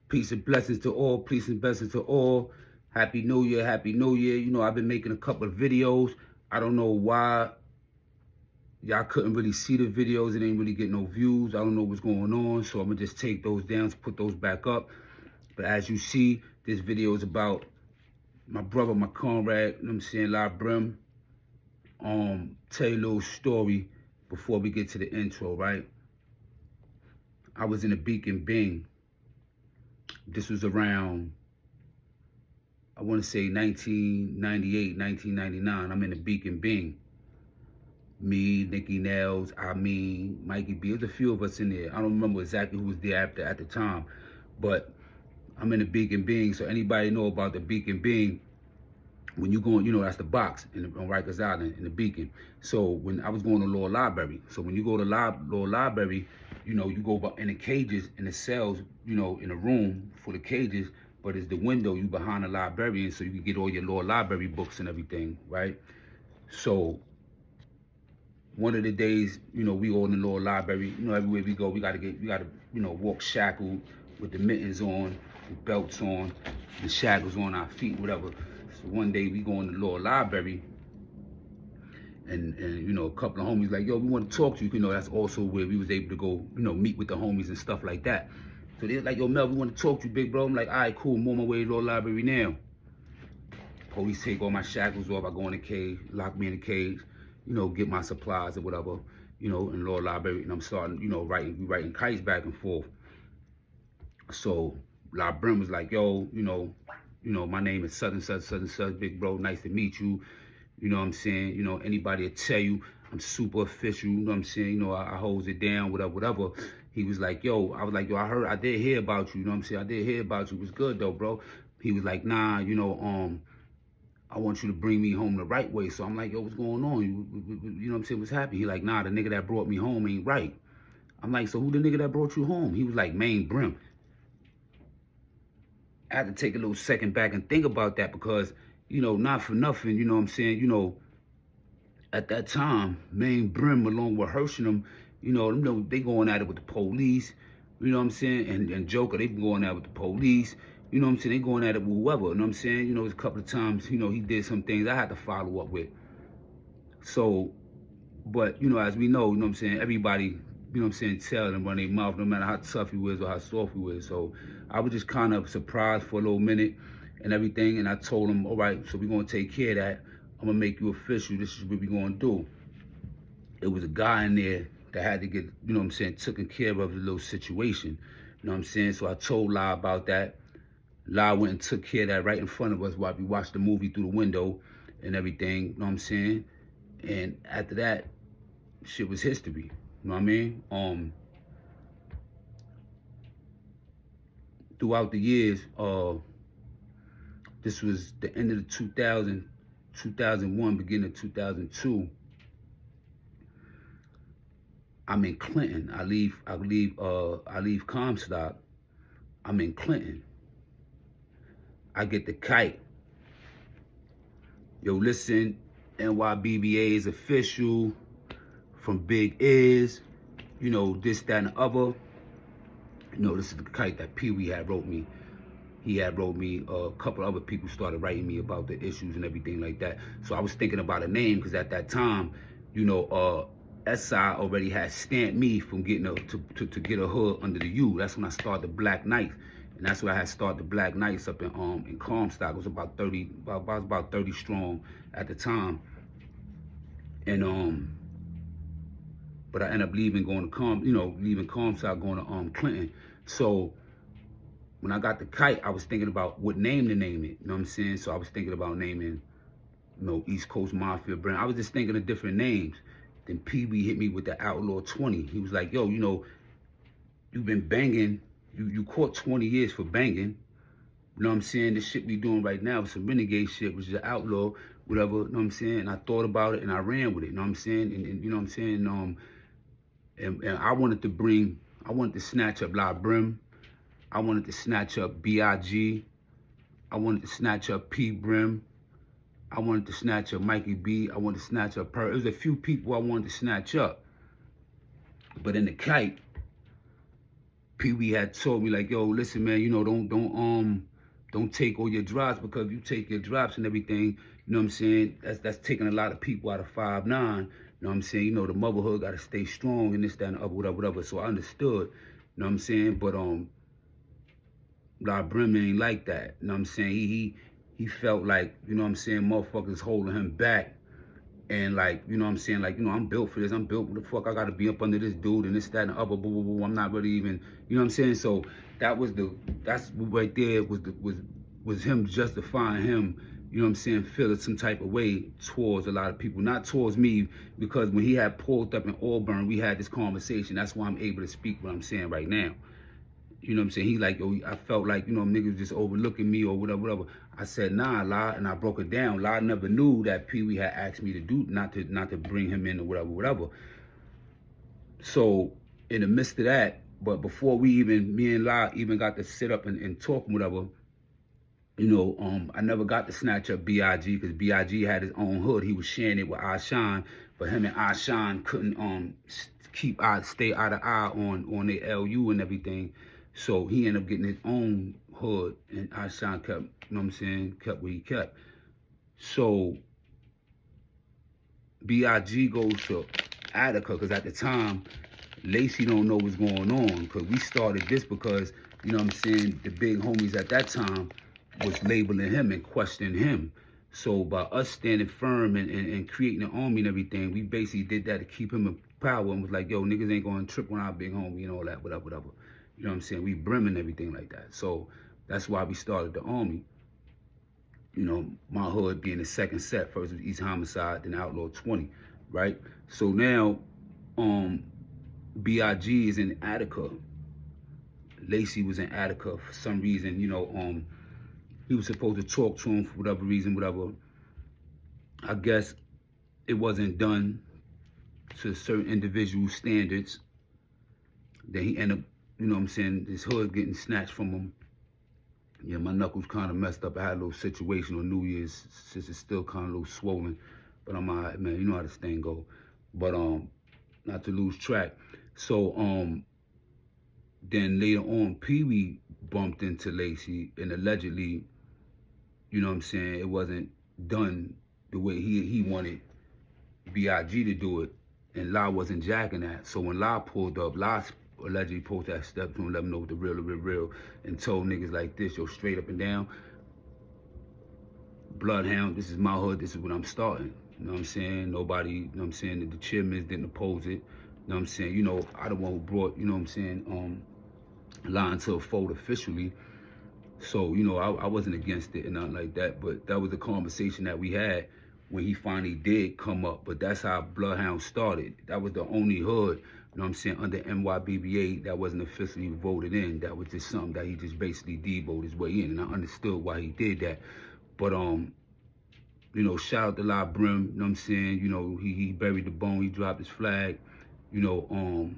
Peace and blessings to all. Peace and blessings to all. Happy New Year. Happy New Year. You know, I've been making a couple of videos. I don't know why y'all couldn't really see the videos. It ain't really get no views. I don't know what's going on. So I'm going to just take those down, put those back up. But as you see, this video is about my brother, my comrade, you know what I'm saying, L Brim. Tell you a little story before we get to the intro, right? I was in a Beacon Bing. This was around, I want to say 1998, 1999. I'm in the Beacon Bing. Me, Nicky Nails, Mikey B. There's a few of us in there. I don't remember exactly who was there at the time, but I'm in the Beacon Bing. So anybody know about the Beacon Bing? When you going, you know, that's the box on Rikers Island in the Beacon. So when I was going to Lower Library, so when you go to Lower Library, you know, you go in the cages, in the cells, you know, in a room full of cages, but it's the window, you behind the librarian, so you can get all your Lower Library books and everything, right? So one of the days, you know, we all in the Lower Library, you know, everywhere we go, we gotta, you know, walk shackled with the mittens on, the belts on, the shackles on our feet, whatever. So one day we go in the Lower Library, and you know, a couple of homies like, yo, we want to talk to you. You know, that's also where we was able to go, you know, meet with the homies and stuff like that. So they're like, yo, Mel, we want to talk to you, big bro. I'm like, all right, cool, I'm on my way to the Lower Library now. Police take all my shackles off. I go in the cage, lock me in the cage, you know, get my supplies or whatever, you know, in the Lower Library. And I'm starting, you know, writing kites back and forth. So L Brim was like, yo, you know, my name is such and such, big bro. Nice to meet you. You know what I'm saying? You know, anybody will tell you I'm super official. You know what I'm saying? You know, I holds it down, whatever. He was like, yo, I was like, yo, I did hear about you. You know what I'm saying? I did hear about you. It was good though, bro. He was like, nah, you know, I want you to bring me home the right way. So I'm like, yo, what's going on? You know what I'm saying? What's happening? He like, nah, the nigga that brought me home ain't right. I'm like, so who the nigga that brought you home? He was like, Main Brim. I had to take a little second back and think about that because, you know, not for nothing, you know what I'm saying, you know, at that time, Main Brim along with Hersham, you know, they going at it with the police, you know what I'm saying, and Joker, they been going at it with the police, you know what I'm saying, they going at it with whoever, you know what I'm saying, you know, there's a couple of times, you know, he did some things I had to follow up with. So, but, you know, as we know, you know what I'm saying, everybody, you know what I'm saying, tell them run their mouth no matter how tough he was or how soft he was. So I was just kind of surprised for a little minute and everything. And I told him, all right, so we're going to take care of that. I'm going to make you official. This is what we're going to do. It was a guy in there that had to get, you know what I'm saying, taken care of the little situation. You know what I'm saying? So I told La about that. La went and took care of that right in front of us while we watched the movie through the window and everything. You know what I'm saying? And after that, shit was history. You know what I mean? Throughout the years, this was the end of the 2001, beginning of 2002. I'm in Clinton. I leave Comstock. I'm in Clinton. I get the kite. Yo, listen, NYBBA is official. From Big Is, you know, this, that, and the other. You know, this is the kite that Pee Wee had wrote me. He had wrote me, a couple other people started writing me about the issues and everything like that. So I was thinking about a name, because at that time, you know, SI already had stamped me from getting to get a hood under the U. That's when I started the Black Knights. And that's where I had started the Black Knights up in Comstock. It was about 30, about 30 strong at the time. And but I ended up leaving Comstock, going to Clinton. So when I got the kite, I was thinking about what name to name it. You know what I'm saying? So I was thinking about naming, you know, East Coast Mafia brand. I was just thinking of different names. Then Pee Wee hit me with the Outlaw 20. He was like, yo, you know, you've been banging. You caught 20 years for banging. You know what I'm saying? The shit we doing right now is some renegade shit, which is an outlaw, whatever. You know what I'm saying? And I thought about it and I ran with it. You know what I'm saying? And you know what I'm saying? And I wanted to snatch up L Brim. I wanted to snatch up B.I.G. I wanted to snatch up P. Brim. I wanted to snatch up Mikey B. I wanted to snatch up her. There was a few people I wanted to snatch up. But in the kite, Pee Wee had told me like, yo, listen, man, you know, don't take all your drops, because if you take your drops and everything, you know what I'm saying, that's taking a lot of people out of 5'9". You know what I'm saying? You know, the motherhood got to stay strong and this, that, and the other, whatever. So I understood, you know what I'm saying? But L Brim ain't like that. You know what I'm saying? He felt like, you know what I'm saying, motherfuckers holding him back. And like, you know what I'm saying, like, you know, I'm built for this. I'm built, what the fuck, I gotta be up under this dude and this, that, and the other, boo, boo, boo. I'm not really even, you know what I'm saying? So that's right there was him justifying him, you know what I'm saying, feeling some type of way towards a lot of people. Not towards me, because when he had pulled up in Auburn, we had this conversation. That's why I'm able to speak what I'm saying right now. You know what I'm saying? He like, yo, I felt like, you know, niggas just overlooking me or whatever. I said, nah, La, and I broke it down. La never knew that Pee Wee had asked me to do, not to bring him in or whatever. So in the midst of that, but before me and La even got to sit up and talk and whatever, you know, I never got to snatch up B.I.G. because B.I.G. had his own hood. He was sharing it with Ashan, but him and Ashan couldn't stay out of eye on their LU and everything. So he ended up getting his own hood, and Ashan kept, you know what I'm saying, kept what he kept. So B.I.G. goes to Attica, because at the time, Lacey don't know what's going on, because we started this because, you know what I'm saying, the big homies at that time was labeling him and questioning him. So by us standing firm and creating an army and everything, we basically did that to keep him in power, and was like, yo, niggas ain't going to trip on our big homie and all that, whatever. You know what I'm saying? We Brim and everything like that. So that's why we started the army. You know, my hood being the second set. First was East Homicide, then Outlaw 20, right? So now, B.I.G. is in Attica. Lacey was in Attica for some reason, you know, he was supposed to talk to him for whatever reason, whatever. I guess it wasn't done to certain individual standards. Then he ended up, you know what I'm saying, his hood getting snatched from him. Yeah, my knuckles kind of messed up. I had a little situation on New Year's. It's still kind of a little swollen, but I'm all right, man. You know how this thing go. But not to lose track. So then later on, Pee Wee bumped into Lacey, and allegedly, you know what I'm saying, it wasn't done the way he wanted B.I.G. to do it, and La wasn't jacking that. So when La pulled up, La allegedly posted that step to him, let him know what the real, and told niggas like this, yo, straight up and down, Bloodhound, this is my hood, this is what I'm starting. You know what I'm saying? Nobody, you know what I'm saying, the chairmen didn't oppose it. You know what I'm saying? You know, I the one who brought, you know what I'm saying, La into a fold officially. So, you know, I wasn't against it and nothing like that, but that was the conversation that we had when he finally did come up. But that's how Bloodhound started. That was the only hood, you know what I'm saying, under NYBBA that wasn't officially voted in. That was just something that he just basically devoted his way in, and I understood why he did that. But, you know, shout out to L Brim, you know what I'm saying, you know, he buried the bone, he dropped his flag, you know,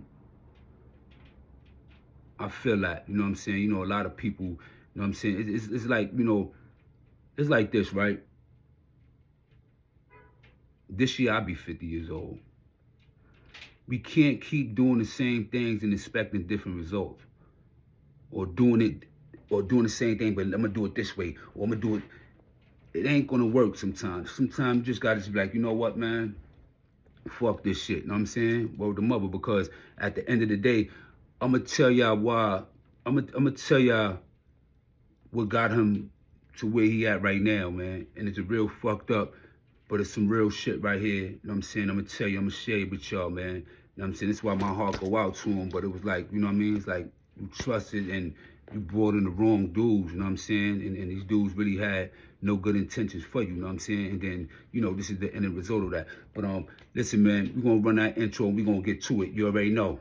I feel that, you know what I'm saying, you know, a lot of people, you know what I'm saying, it's like, you know, it's like this, right? This year I'll be 50 years old. We can't keep doing the same things and expecting different results. Or doing the same thing, but I'm gonna do it this way, or I'm gonna do it. It ain't gonna work sometimes. Sometimes you just gotta be like, you know what, man? Fuck this shit, you know what I'm saying? Word the mother, because at the end of the day, I'm gonna tell y'all why, I'm gonna tell y'all what got him to where he at right now, man. And it's a real fucked up, but it's some real shit right here. You know what I'm saying? I'm gonna tell you, I'm gonna share it with y'all, man. You know what I'm saying? That's why my heart go out to him, but it was like, you know what I mean? It's like you trusted and you brought in the wrong dudes, you know what I'm saying? And these dudes really had no good intentions for you, you know what I'm saying? And then, you know, this is the end result of that. But listen, man, we're gonna run that intro and we're gonna get to it. You already know.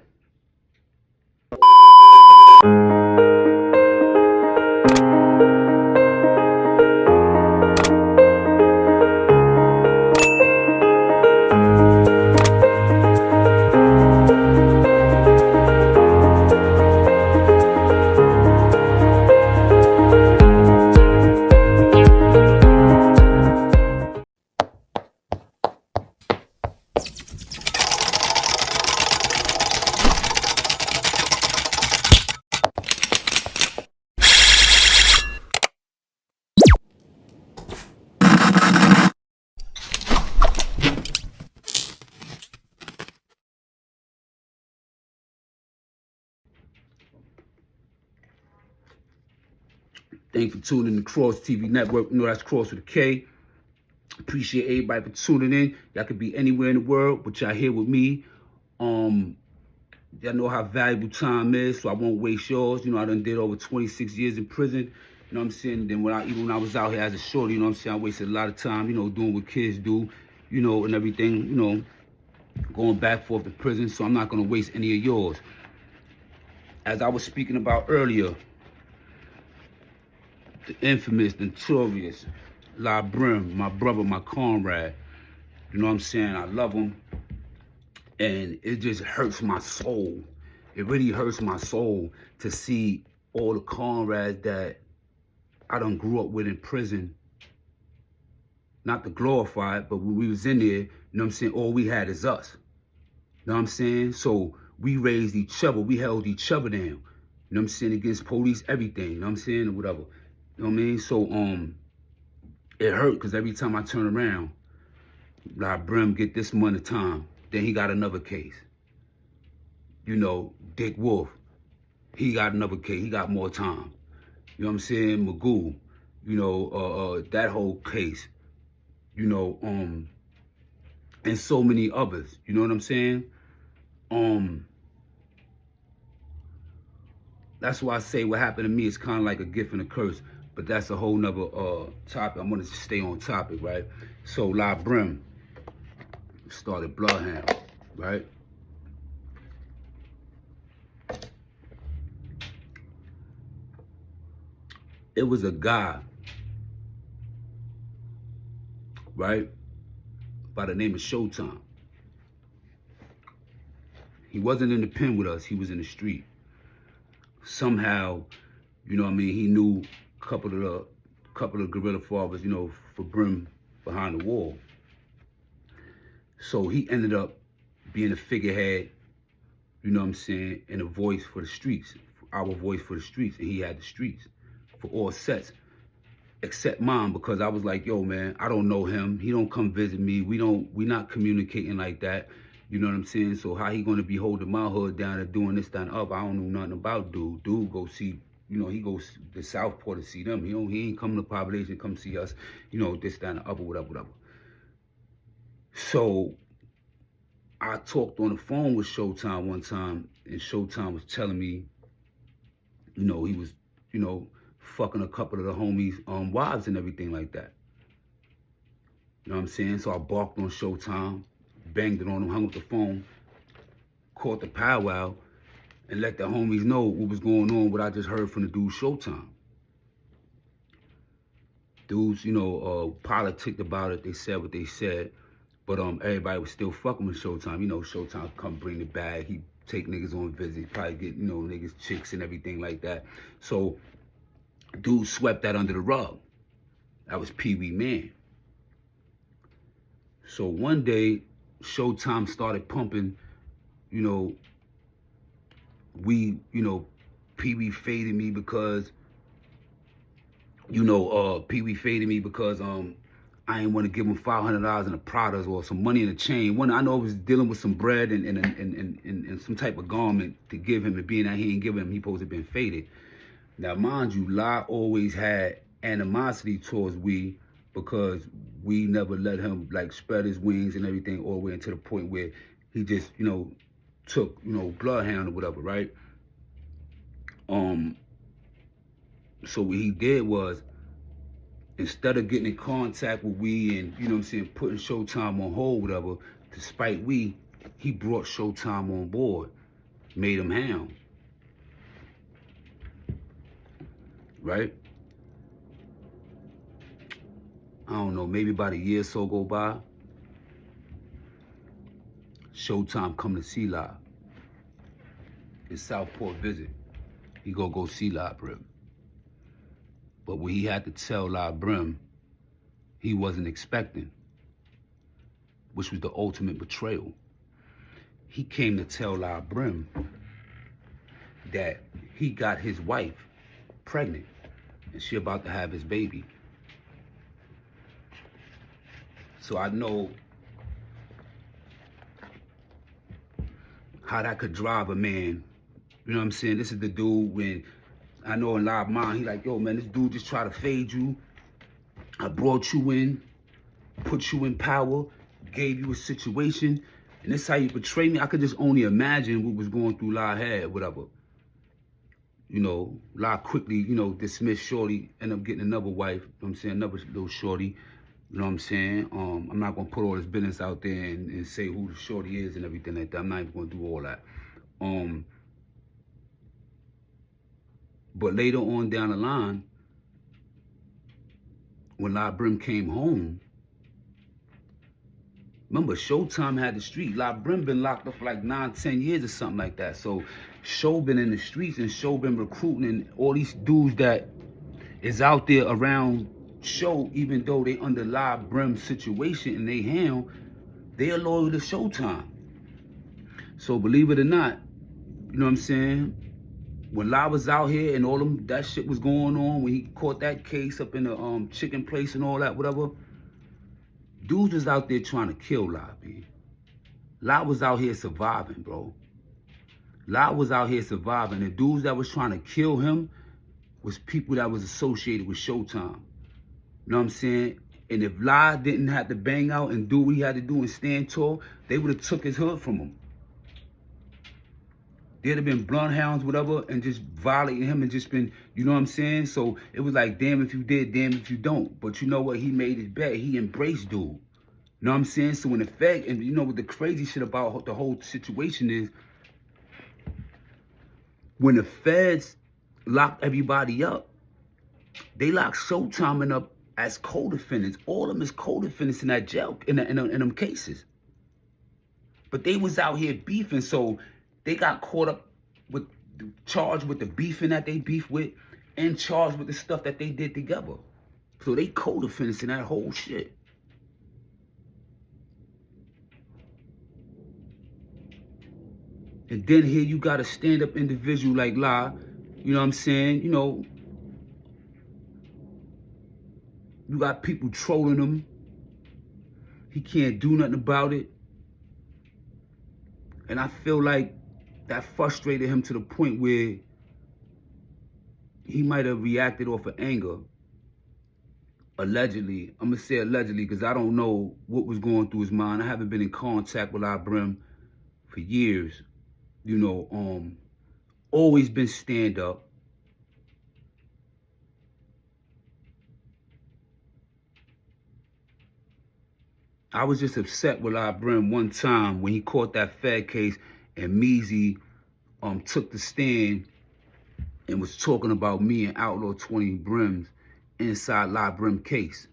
Thanks for tuning in to Kross TV Network. You know that's Kross with a K. Appreciate everybody for tuning in. Y'all could be anywhere in the world, but y'all here with me. Y'all know how valuable time is, so I won't waste yours. You know, I done did over 26 years in prison. You know what I'm saying? Then even when I was out here as a shorty, you know what I'm saying, I wasted a lot of time, you know, doing what kids do, you know, and everything, you know, going back and forth to prison, so I'm not gonna waste any of yours. As I was speaking about earlier, the infamous, the notorious L Brim, my brother, my comrade. You know what I'm saying? I love him. And it just hurts my soul. It really hurts my soul to see all the comrades that I done grew up with in prison. Not to glorify it, but when we was in there, you know what I'm saying, all we had is us. You know what I'm saying? So we raised each other. We held each other down. You know what I'm saying? Against police, everything. You know what I'm saying? Or whatever. You know what I mean? So it hurt because every time I turn around, L Brim get this month of time. Then he got another case. You know, Dick Wolf, he got another case. He got more time. You know what I'm saying? Magoo, you know, that whole case. You know, and so many others. You know what I'm saying? That's why I say what happened to me is kind of like a gift and a curse. But that's a whole nother topic. I'm gonna stay on topic, right? So L Brim started Bloodhound, right? It was a guy, right, by the name of Showtime. He wasn't in the pen with us. He was in the street. Somehow, you know what I mean, he knew a couple of guerrilla fathers, you know, for Brim behind the wall. So he ended up being a figurehead, you know what I'm saying, and a voice for the streets, our voice for the streets, and he had the streets for all sets, except mine, because I was like, yo, man, I don't know him. He don't come visit me. We not communicating like that. You know what I'm saying? So how he gonna be holding my hood down and doing this, that, and up? I don't know nothing about dude. Dude go see, you know, he goes to Southport to see them. He ain't coming to population, come see us, you know, this, that, and the other, whatever. So I talked on the phone with Showtime one time, and Showtime was telling me, you know, he was, you know, fucking a couple of the homies' wives and everything like that. You know what I'm saying? So I barked on Showtime, banged it on him, hung up the phone, caught the powwow, and let the homies know what was going on, what I just heard from the dude Showtime. Dudes, you know, politicked about it. They said what they said. But everybody was still fucking with Showtime. You know, Showtime come bring the bag. He take niggas on visits, probably get, you know, niggas chicks and everything like that. So dude swept that under the rug. That was Pee Wee Man. So one day, Showtime started pumping, you know, Pee Wee faded me because, you know, Pee Wee faded me because I didn't want to give him $500 in a product or some money in a chain. One, I know I was dealing with some bread and some type of garment to give him, and being that he ain't giving him, he supposed to have been faded. Now, mind you, La always had animosity towards we because we never let him like spread his wings and everything all the way into the point where he just, you know, took, you know, Bloodhound or whatever, right? So what he did was, instead of getting in contact with we and, you know what I'm saying, putting Showtime on hold, whatever, to spite we, he brought Showtime on board, made him hound. Right? I don't know, maybe about a year or so go by, Showtime come to see L in Southport visit. He go see L Brim. But what he had to tell L Brim, he wasn't expecting, which was the ultimate betrayal. He came to tell L Brim that he got his wife pregnant and she about to have his baby. So I know how that could drive a man. You know what I'm saying? This is the dude when I know in live mind, he like, yo, man, this dude just try to fade you. I brought you in, put you in power, gave you a situation, and this how you betray me. I could just only imagine what was going through La's head, whatever. You know, La quickly, you know, dismissed Shorty, end up getting another wife, you know what I'm saying, another little Shorty, you know what I'm saying? I'm not going to put all this business out there and say who the Shorty is and everything like that. I'm not even going to do all that. But later on down the line, when L Brim came home, remember, Showtime had the street. L Brim been locked up for like 9, 10 years or something like that. So Show been in the streets and Show been recruiting, and all these dudes that is out there around Show, even though they under L Brim situation and they hand, they are loyal to Showtime. So believe it or not, you know what I'm saying? When La was out here and all them that shit was going on, when he caught that case up in the chicken place and all that, whatever, dudes was out there trying to kill La, B. La was out here surviving, bro. La was out here surviving. The dudes that was trying to kill him was people that was associated with Showtime. You know what I'm saying? And if La didn't have to bang out and do what he had to do and stand tall, they would have took his hood from him. There'd have been bloodhounds, whatever, and just violating him and just been, you know what I'm saying? So it was like, damn if you did, damn if you don't. But you know what? He made his bet. He embraced dude. You know what I'm saying? So in effect, and you know what the crazy shit about the whole situation is, when the feds locked everybody up, they locked Showtime up as co-defendants. All of them is co-defendants in that jail, in them cases. But they was out here beefing, so they got caught up with, charged with the beefing that they beefed with, and charged with the stuff that they did together. So they co-defendants in that whole shit. And then here you got a stand-up individual like La, you know what I'm saying? You know, you got people trolling him. He can't do nothing about it. And I feel like that frustrated him to the point where he might have reacted off of anger. Allegedly. I'm going to say allegedly because I don't know what was going through his mind. I haven't been in contact with L Brim for years. You know, always been stand up. I was just upset with L Brim one time when he caught that Fed case and Measy took the stand and was talking about me and Outlaw 20 Brims inside L Brim case.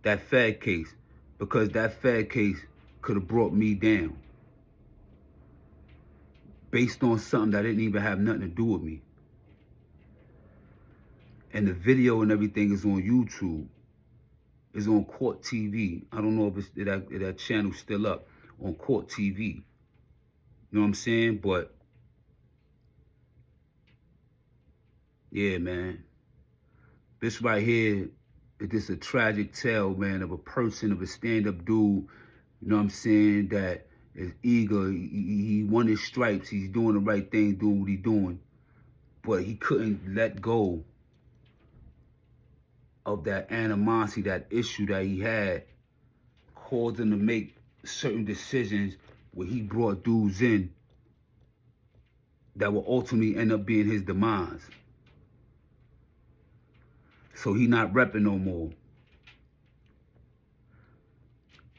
That Fed case. Because that Fed case could have brought me down. Based on something that didn't even have nothing to do with me. And the video and everything is on YouTube. It's on Kross TV. I don't know if that channel's still up. On Kross TV. You know what I'm saying? But, yeah, man. This right here is just a tragic tale, man, of a person, of a stand-up dude, you know what I'm saying, that is eager. He won his stripes. He's doing the right thing, doing what he's doing. But he couldn't let go of that animosity, that issue that he had, caused him to make certain decisions where he brought dudes in that will ultimately end up being his demise. So he not repping no more.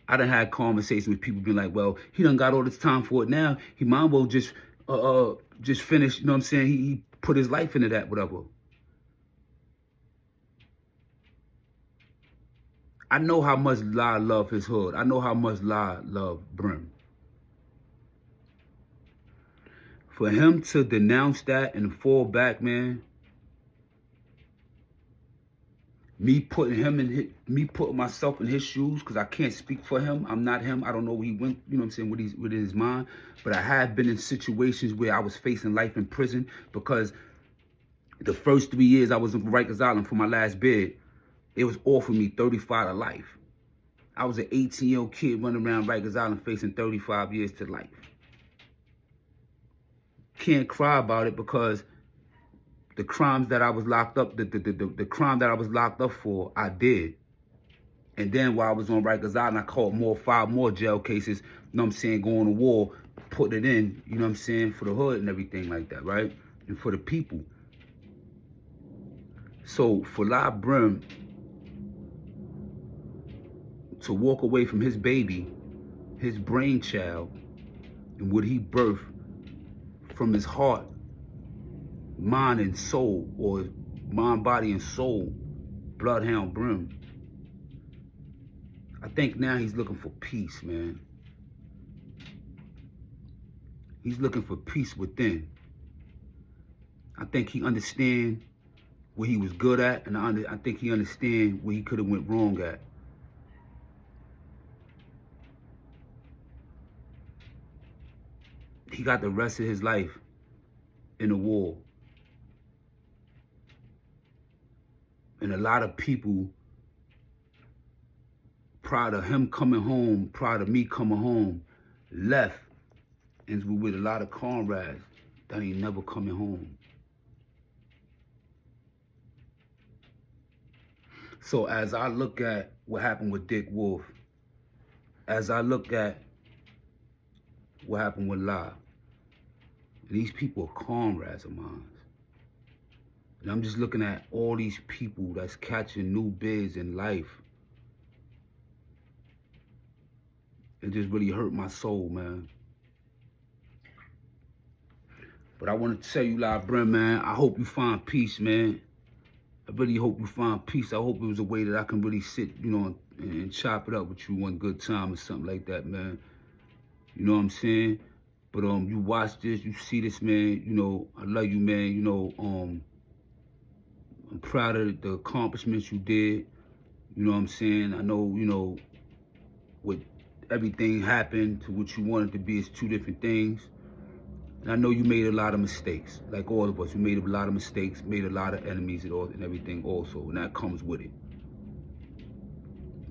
I done had conversations with people being like, well, he done got all this time for it now. He might well just finish, you know what I'm saying? He put his life into that, whatever. I know how much La love his hood. I know how much La love Brim. For him to denounce that and fall back, man, me putting myself in his shoes, because I can't speak for him. I'm not him. I don't know where he went, you know what I'm saying, within his mind. But I have been in situations where I was facing life in prison because the first 3 years I was in Rikers Island for my last bid, it was offering me 35 to life. I was an 18-year-old kid running around Rikers Island facing 35 years to life. Can't cry about it because The crimes that I was locked up, the crime that I was locked up for, I did. And then while I was on Rikers Island, I caught 5 more jail cases, you know what I'm saying, going to war, putting it in, you know what I'm saying, for the hood and everything like that, right? And for the people. So for L Brim to walk away from his baby, his brainchild, and what he birthed from his heart, mind and soul, or mind, body, and soul, Bloodhound Brim, I think now he's looking for peace, man. He's looking for peace within. I think he understands what he was good at, and I think he understands where he could have went wrong at. He got the rest of his life in the war. And a lot of people, prior to him coming home, prior to me coming home, left and was with a lot of comrades that ain't never coming home. So as I look at what happened with Dick Wolf, as I look at what happened with La, these people are comrades of mine. And I'm just looking at all these people that's catching new bids in life. It just really hurt my soul, man. But I want to tell you, L Brim, man, I hope you find peace, man. I really hope you find peace. I hope it was a way that I can really sit, you know, and chop it up with you one good time or something like that, man. You know what I'm saying? But you watch this, you see this, man. You know, I love you, man. You know, I'm proud of the accomplishments you did. You know what I'm saying? I know, you know, what everything happened to what you wanted to be is 2 different things. And I know you made a lot of mistakes, like all of us. We made a lot of mistakes, made a lot of enemies and everything also, and that comes with it.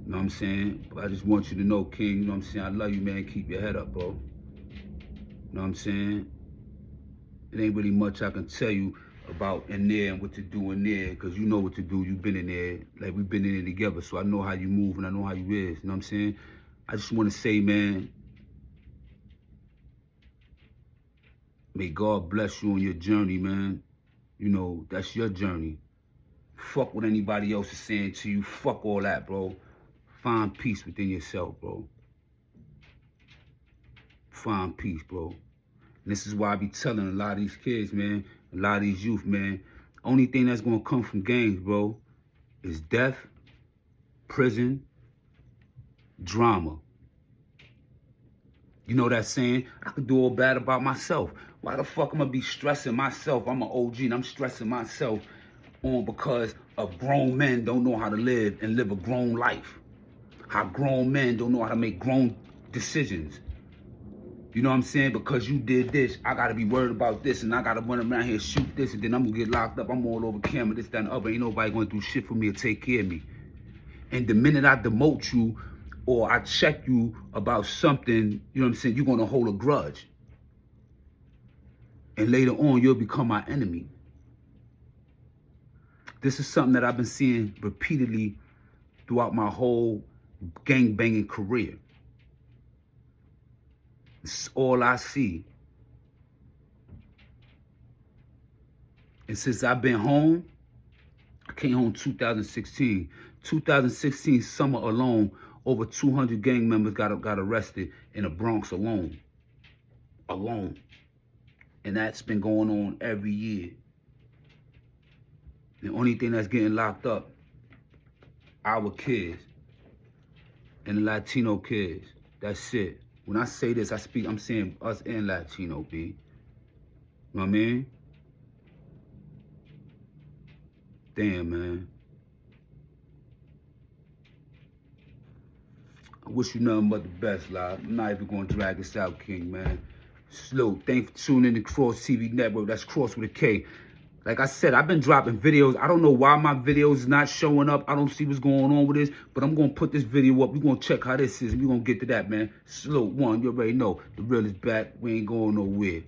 You know what I'm saying? But I just want you to know, King, you know what I'm saying? I love you, man. Keep your head up, bro. You know what I'm saying? It ain't really much I can tell you about in there and what to do in there, because you know what to do. You've been in there. Like, we've been in there together, so I know how you move and I know how you is. You know what I'm saying? I just want to say, man, may God bless you on your journey, man. You know, that's your journey. Fuck what anybody else is saying to you. Fuck all that, bro. Find peace within yourself, bro. Find peace, bro. And this is why I be telling a lot of these kids, man, a lot of these youth, man, only thing that's going to come from gangs, bro, is death, prison, drama. You know that saying? I could do all bad about myself. Why the fuck I'm going to be stressing myself? I'm an OG and I'm stressing myself on because of grown men don't know how to live and live a grown life. How grown men don't know how to make grown decisions. You know what I'm saying? Because you did this, I got to be worried about this, and I got to run around here and shoot this, and then I'm going to get locked up. I'm all over camera, this, that, and the other. Ain't nobody going to do shit for me or take care of me. And the minute I demote you or I check you about something, you know what I'm saying, you're going to hold a grudge. And later on, you'll become my enemy. This is something that I've been seeing repeatedly throughout my whole gang-banging career. It's all I see. And since I've been home, I came home 2016. 2016 summer alone, over 200 gang members got arrested in the Bronx alone. Alone. And that's been going on every year. The only thing that's getting locked up, our kids and the Latino kids. That's it. When I say this, I'm saying us and Latino, B. You know what I mean? Damn, man. I wish you nothing but the best, love. I'm not even going to drag this out, King, man. Salute. Thanks for tuning in to Kross TV Network. That's Kross with a K. Like I said, I've been dropping videos. I don't know why my videos is not showing up. I don't see what's going on with this, but I'm going to put this video up. We're going to check how this is. We're going to get to that, man. Salute. One, you already know. The real is back. We ain't going nowhere.